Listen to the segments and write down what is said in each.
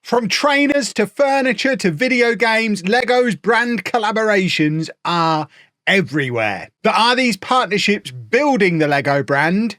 From trainers to furniture to video games, Lego's brand collaborations are everywhere. But are these partnerships building the Lego brand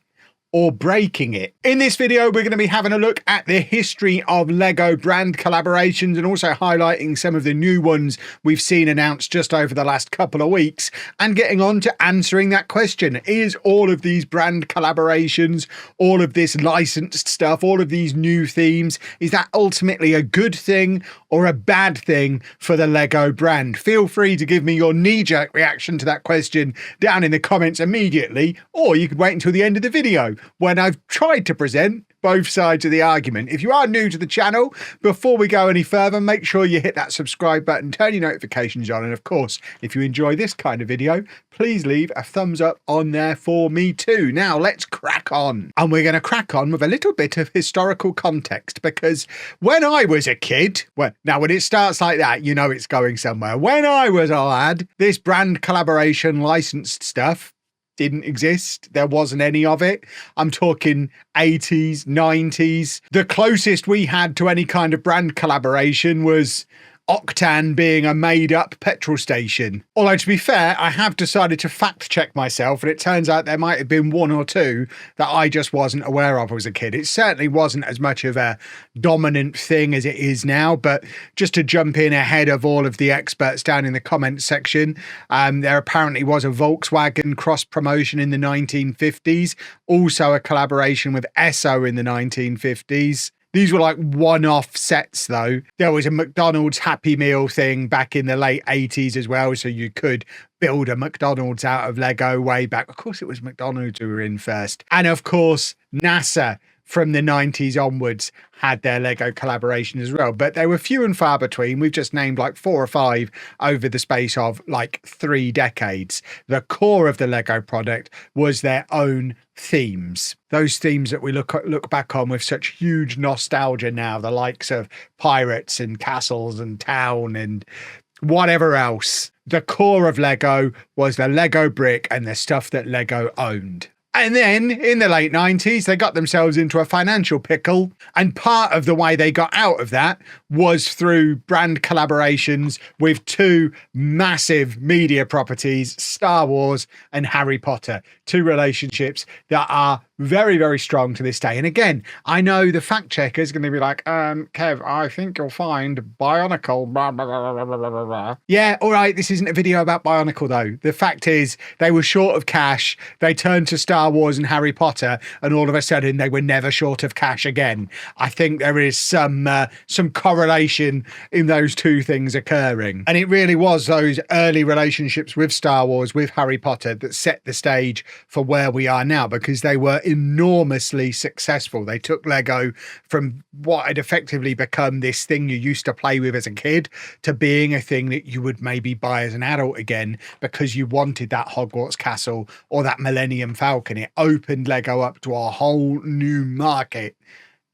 or breaking it? In this video, we're going to be having a look at the history of Lego brand collaborations and also highlighting some of the new ones we've seen announced just over the last couple of weeks and getting on to answering that question. Is all of these brand collaborations, all of this licensed stuff, all of these new themes, is that ultimately a good thing or a bad thing for the Lego brand? Feel free to give me your knee-jerk reaction to that question down in the comments immediately, or you could wait until the end of the video when I've tried to present both sides of the argument. If you are new to the channel, before we go any further, make sure you hit that subscribe button, turn your notifications on, and of course, if you enjoy this kind of video, please leave a thumbs up on there for me too. Now let's crack on. And we're going to crack on with a little bit of historical context, because when I was a kid, when it starts like that, you know it's going somewhere. When I was a lad, this brand collaboration licensed stuff didn't exist. There wasn't any of it. I'm talking 80s, 90s. The closest we had to any kind of brand collaboration was Octane being a made-up petrol station. Although, to be fair, I have decided to fact-check myself, and it turns out there might have been one or two that I just wasn't aware of as a kid. It certainly wasn't as much of a dominant thing as it is now, but just to jump in ahead of all of the experts down in the comments section, there apparently was a Volkswagen cross-promotion in the 1950s, also a collaboration with Esso in the 1950s. These were like one-off sets though. There was a McDonald's Happy Meal thing back in the late 80s as well, so you could build a McDonald's out of Lego way back. Of course, it was McDonald's who were in first. And of course, NASA from the 90s onwards had their Lego collaboration as well, but they were few and far between. We've just named like 4 or 5 over the space of like 3 decades. The core of the Lego product was their own themes. Those themes that we look back on with such huge nostalgia now, the likes of pirates and castles and town and whatever else. The core of Lego was the Lego brick and the stuff that Lego owned. And then in the late 90s, they got themselves into a financial pickle. And part of the way they got out of that was through brand collaborations with 2 massive media properties, Star Wars and Harry Potter. 2 relationships that are very, very strong to this day. And again, I know the fact checker is going to be like, Kev, I think you'll find Bionicle, blah, blah, blah, blah, blah, blah, blah. Yeah, all right, this isn't a video about Bionicle though. The fact is they were short of cash. They turned to Star Wars and Harry Potter, and all of a sudden they were never short of cash again. I think there is some correlation in those 2 things occurring. And it really was those early relationships with Star Wars, with Harry Potter, that set the stage for where we are now, because they were enormously successful. They took Lego from what had effectively become this thing you used to play with as a kid to being a thing that you would maybe buy as an adult again because you wanted that Hogwarts castle or that Millennium Falcon. It opened Lego up to a whole new market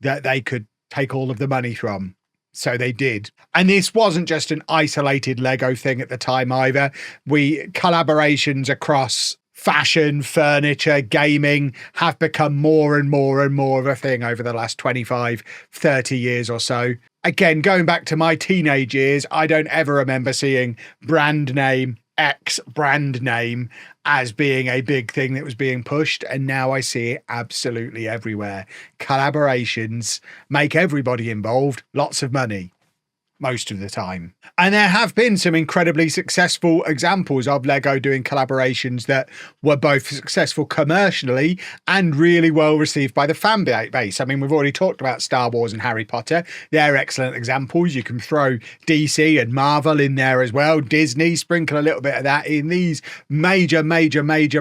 that they could take all of the money from. So they did. And this wasn't just an isolated Lego thing at the time either. Collaborations across fashion, furniture, gaming have become more and more and more of a thing over the last 25, 30 years or so. Again, going back to my teenage years, I don't ever remember seeing brand name X brand name as being a big thing that was being pushed, and now I see it absolutely everywhere. Collaborations make everybody involved lots of money most of the time. And there have been some incredibly successful examples of Lego doing collaborations that were both successful commercially and really well received by the fan base. I mean, we've already talked about Star Wars and Harry Potter. They're excellent examples. You can throw DC and Marvel in there as well. Disney, sprinkle a little bit of that in. These major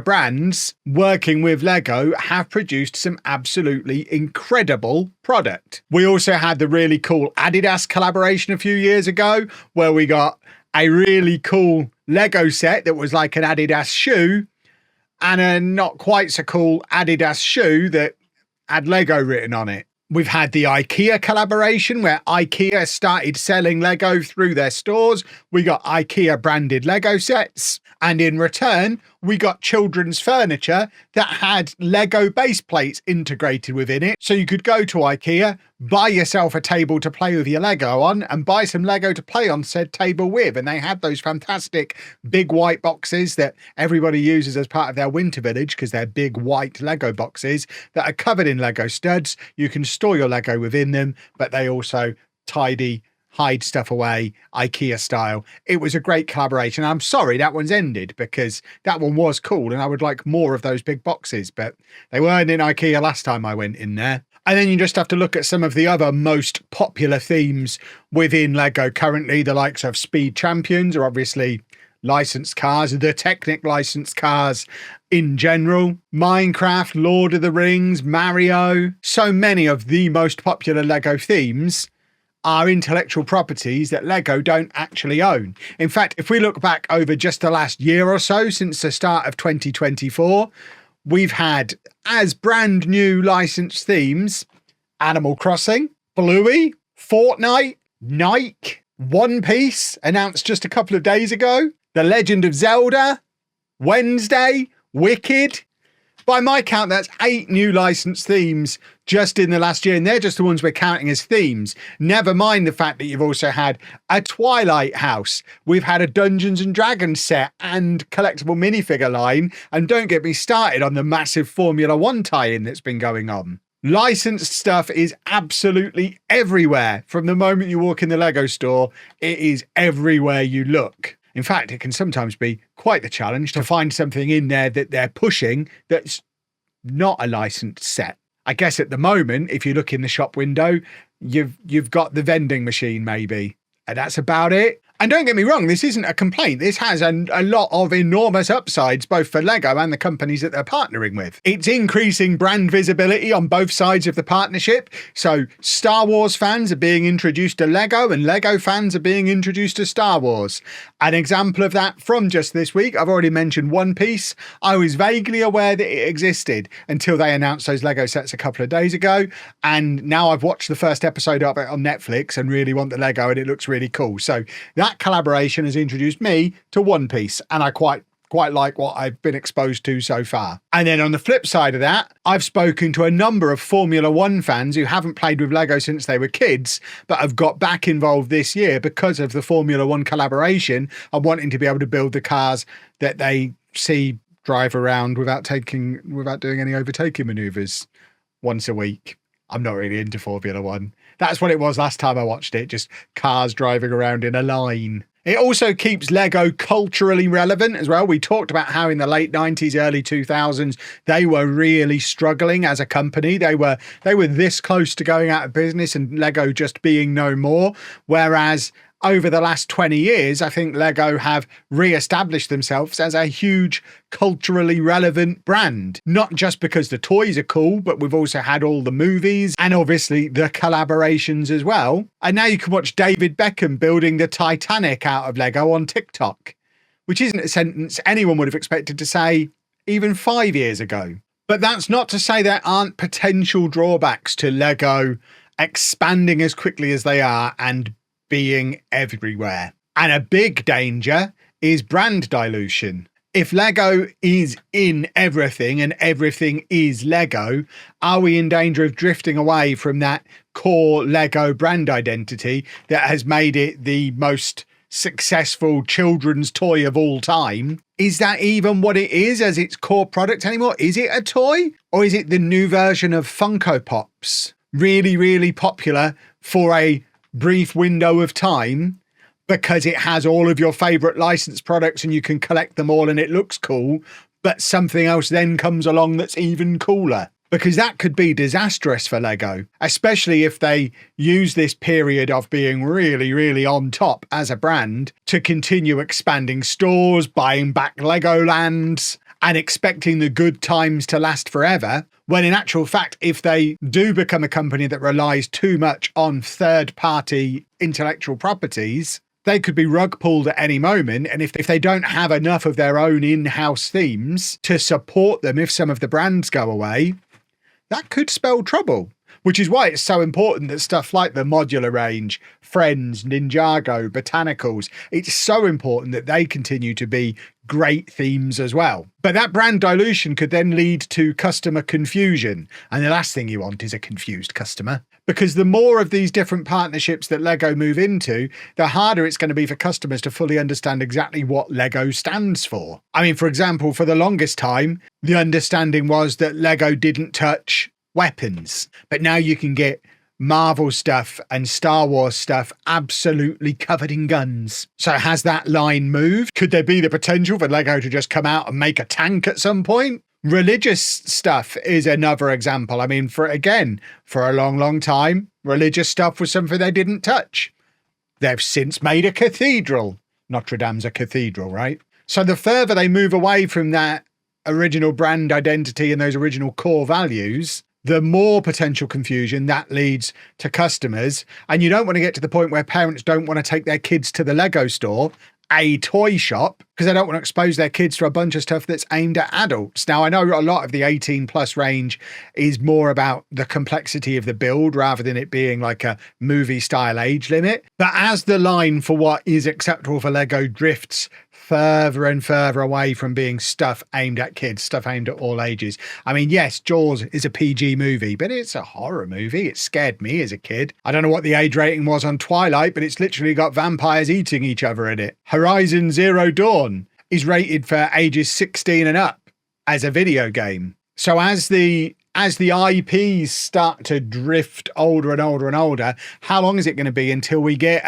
brands working with Lego have produced some absolutely incredible product. We also had the really cool Adidas collaboration a few years ago, where we got a really cool Lego set that was like an Adidas shoe and a not quite so cool Adidas shoe that had Lego written on it. We've had the IKEA collaboration where IKEA started selling Lego through their stores. We got IKEA branded Lego sets. And in return, we got children's furniture that had Lego base plates integrated within it. So you could go to IKEA, buy yourself a table to play with your Lego on, and buy some Lego to play on said table with. And they had those fantastic big white boxes that everybody uses as part of their winter village, because they're big white Lego boxes that are covered in Lego studs. You can store your Lego within them, but they also hide stuff away, IKEA style. It was a great collaboration. I'm sorry that one's ended, because that one was cool and I would like more of those big boxes, but they weren't in IKEA last time I went in there. And then you just have to look at some of the other most popular themes within Lego currently. The likes of Speed Champions are obviously licensed cars, the Technic licensed cars in general. Minecraft, Lord of the Rings, Mario. So many of the most popular Lego themes are intellectual properties that Lego don't actually own. In fact, if we look back over just the last year or so, since the start of 2024, we've had, as brand new licensed themes, Animal Crossing, Bluey, Fortnite, Nike, One Piece, announced just a couple of days ago, The Legend of Zelda, Wednesday, Wicked. By my count, that's 8 new licensed themes just in the last year, and they're just the ones we're counting as themes. Never mind the fact that you've also had a Twilight house. We've had a Dungeons and Dragons set and collectible minifigure line, and don't get me started on the massive Formula One tie-in that's been going on. Licensed stuff is absolutely everywhere. From the moment you walk in the Lego store, it is everywhere you look. In fact, it can sometimes be quite the challenge to find something in there that they're pushing that's not a licensed set. I guess at the moment, if you look in the shop window, you've got the vending machine maybe, and that's about it. And don't get me wrong, this isn't a complaint. This has a lot of enormous upsides, both for Lego and the companies that they're partnering with. It's increasing brand visibility on both sides of the partnership. So Star Wars fans are being introduced to Lego, and Lego fans are being introduced to Star Wars. An example of that from just this week, I've already mentioned One Piece. I was vaguely aware that it existed until they announced those Lego sets a couple of days ago. And now I've watched the first episode of it on Netflix and really want the Lego, and it looks really cool. So that collaboration has introduced me to One Piece, and I quite like what I've been exposed to so far. And then on the flip side of that, I've spoken to a number of Formula One fans who haven't played with Lego since they were kids, but have got back involved this year because of the Formula One collaboration and wanting to be able to build the cars that they see drive around without doing any overtaking maneuvers once a week. I'm not really into Formula One. That's what it was last time I watched it, just cars driving around in a line. It also keeps Lego culturally relevant as well. We talked about how in the late 90s, early 2000s, they were really struggling as a company. They were this close to going out of business and Lego just being no more. Whereas over the last 20 years, I think Lego have re-established themselves as a huge culturally relevant brand. Not just because the toys are cool, but we've also had all the movies and obviously the collaborations as well. And now you can watch David Beckham building the Titanic out of Lego on TikTok, which isn't a sentence anyone would have expected to say even 5 years ago. But that's not to say there aren't potential drawbacks to Lego expanding as quickly as they are and being everywhere. And a big danger is brand dilution. If Lego is in everything and everything is Lego, are we in danger of drifting away from that core Lego brand identity that has made it the most successful children's toy of all time? Is that even what it is as its core product anymore? Is it a toy? Or is it the new version of Funko Pops? Really, really popular for a brief window of time because it has all of your favorite licensed products and you can collect them all and it looks cool, but something else then comes along that's even cooler. Because that could be disastrous for Lego, especially if they use this period of being really, really on top as a brand to continue expanding stores, buying back Legolands, and expecting the good times to last forever, when in actual fact, if they do become a company that relies too much on third-party intellectual properties, they could be rug pulled at any moment. And if they don't have enough of their own in-house themes to support them if some of the brands go away, that could spell trouble. which is why it's so important that stuff like the modular range, Friends, Ninjago, Botanicals, it's so important that they continue to be great themes as well. But that brand dilution could then lead to customer confusion. And the last thing you want is a confused customer. Because the more of these different partnerships that Lego move into, the harder it's going to be for customers to fully understand exactly what Lego stands for. I mean, for example, for the longest time, the understanding was that Lego didn't touch weapons. But now you can get Marvel stuff and Star Wars stuff absolutely covered in guns. So has that line moved? Could there be the potential for Lego to just come out and make a tank at some point? Religious stuff is another example. I mean, for a long time, religious stuff was something they didn't touch. They've since made a cathedral. Notre Dame's a cathedral, right? So the further they move away from that original brand identity and those original core values, the more potential confusion that leads to customers. And you don't want to get to the point where parents don't want to take their kids to the Lego store, a toy shop, because they don't want to expose their kids to a bunch of stuff that's aimed at adults. Now, I know a lot of the 18 plus range is more about the complexity of the build rather than it being like a movie style age limit. But as the line for what is acceptable for Lego drifts further and further away from being stuff aimed at kids, stuff aimed at all ages. I mean, yes, Jaws is a PG movie, but it's a horror movie. It scared me as a kid. I don't know what the age rating was on Twilight, but it's literally got vampires eating each other in it. Horizon Zero Dawn is rated for ages 16 and up as a video game. So as the IPs start to drift older and older and older, how long is it going to be until we get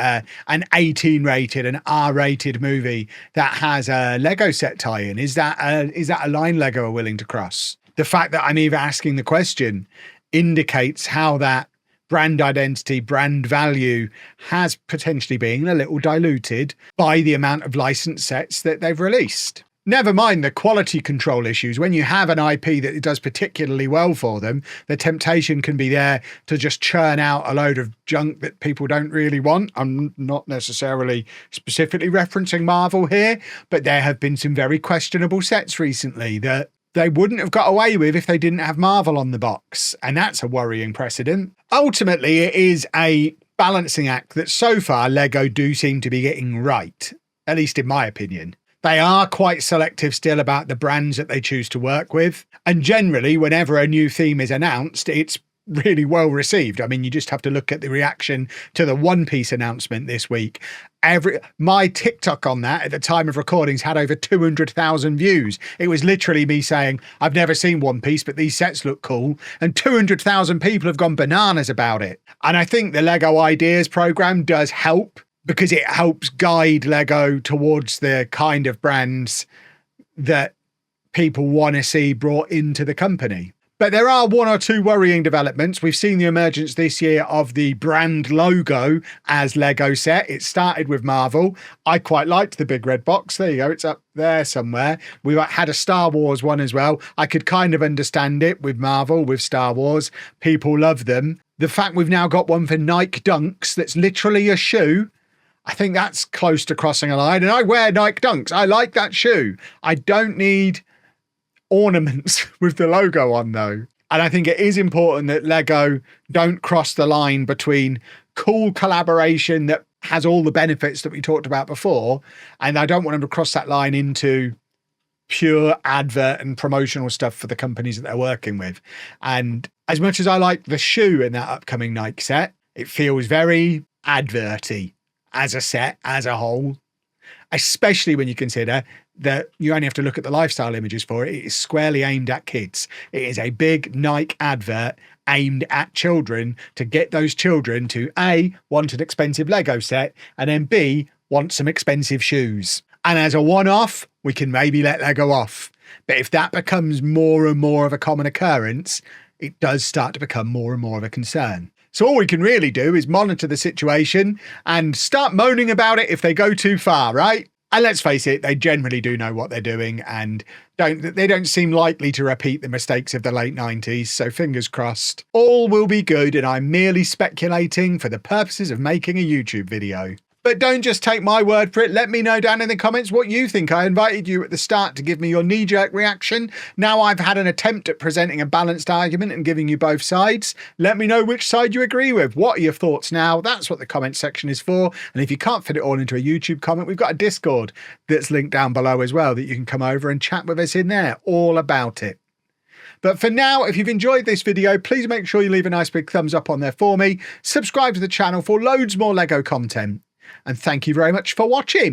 an 18 rated, an R rated movie that has a Lego set tie-in? Is that a line Lego are willing to cross? The fact that I'm even asking the question indicates how that brand identity, brand value has potentially been a little diluted by the amount of licensed sets that they've released. Never mind the quality control issues. When you have an IP that does particularly well for them, the temptation can be there to just churn out a load of junk that people don't really want. I'm not necessarily specifically referencing Marvel here, but there have been some very questionable sets recently that they wouldn't have got away with if they didn't have Marvel on the box. And that's a worrying precedent. Ultimately, it is a balancing act that so far Lego do seem to be getting right, at least in my opinion. They are quite selective still about the brands that they choose to work with. And generally, whenever a new theme is announced, it's really well received. I mean, you just have to look at the reaction to the One Piece announcement this week. My TikTok on that at the time of recordings had over 200,000 views. It was literally me saying, I've never seen One Piece, but these sets look cool. And 200,000 people have gone bananas about it. And I think the Lego Ideas program does help, because it helps guide Lego towards the kind of brands that people want to see brought into the company. But there are one or two worrying developments. We've seen the emergence this year of the brand logo as Lego set. It started with Marvel. I quite liked the big red box. There you go. It's up there somewhere. We had a Star Wars one as well. I could kind of understand it with Marvel, with Star Wars. People love them. The fact we've now got one for Nike Dunks that's literally a shoe, I think that's close to crossing a line. And I wear Nike Dunks. I like that shoe. I don't need ornaments with the logo on though. And I think it is important that Lego don't cross the line between cool collaboration that has all the benefits that we talked about before, and I don't want them to cross that line into pure advert and promotional stuff for the companies that they're working with. And as much as I like the shoe in that upcoming Nike set, it feels very adverty as a set, as a whole, especially when you consider that you only have to look at the lifestyle images for it. It is squarely aimed at kids. It is a big Nike advert aimed at children to get those children to A, want an expensive Lego set, and then B, want some expensive shoes. And as a one-off, we can maybe let Lego off. But if that becomes more and more of a common occurrence, it does start to become more and more of a concern. So all we can really do is monitor the situation and start moaning about it if they go too far, right? And let's face it, they generally do know what they're doing and they don't seem likely to repeat the mistakes of the late 90s. So fingers crossed, all will be good. And I'm merely speculating for the purposes of making a YouTube video. But don't just take my word for it. Let me know down in the comments what you think. I invited you at the start to give me your knee-jerk reaction. Now I've had an attempt at presenting a balanced argument and giving you both sides. Let me know which side you agree with. What are your thoughts now? That's what the comment section is for. And if you can't fit it all into a YouTube comment, we've got a Discord that's linked down below as well that you can come over and chat with us in there all about it. But for now, if you've enjoyed this video, please make sure you leave a nice big thumbs up on there for me. Subscribe to the channel for loads more Lego content. And thank you very much for watching.